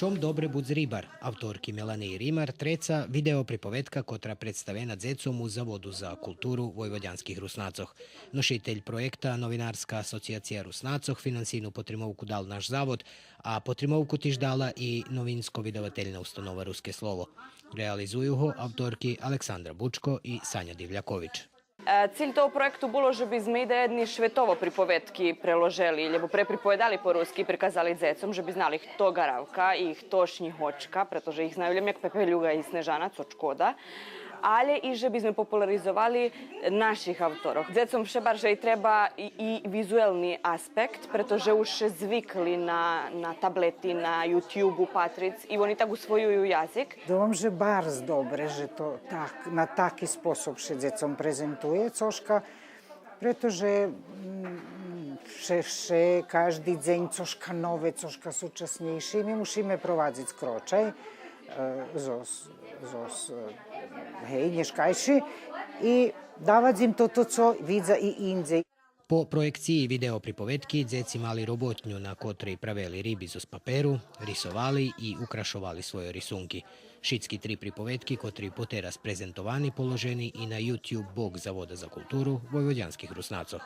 Čom dobre budz ribar, avtorki Melaniji Rimar, treca video pripovedka kotra predstavena dzecom u Zavodu za kulturu Vojvodjanskih Rusnacoh. Nošitelj projekta Novinarska asocijacija Rusnacoh finansijnu potrimovku dal naš zavod, a potrimovku tiž dala i novinsko-vidavateljna ustanova Ruske slovo. Realizuju ho avtorki Aleksandra Bučko i Sanja Divljaković. Cilj toho projektu bilo, že bi sme jedni švetovo pripovedki preložili, lebo prepripovedali po ruski, prikazali dzecom, že bi znali hto Garavka i hto Šnjihočka, pretože ih znaju Ljemjak, Pepeljuga i Snežanac od Škoda, ali i že bi sme popularizovali naših avtorov. Dzecom vše bar, že i treba i vizuelni aspekt, pretože už zvykli na tableti, na YouTube-u, Patric, i oni tak usvojuju jazik. Думам, že bardzo dobre, že to na taki sposób się dziecom prezentuje cożka, pretože każdy dzień cożka nowe, cożka súčasnejšie. My musimy prowadzić kroczej, nješkajši i davati im to, co vidza i indze. Po projekciji video pripovedki dzeci mali robotnju na kotrej praveli ribiz z paperu, risovali i ukrašovali svoje risunki. Šitski 3 pripovedki kotri poteras prezentovani položeni i na YouTube blog Zavoda za kulturu Vojvodjanskih Rusnacoh.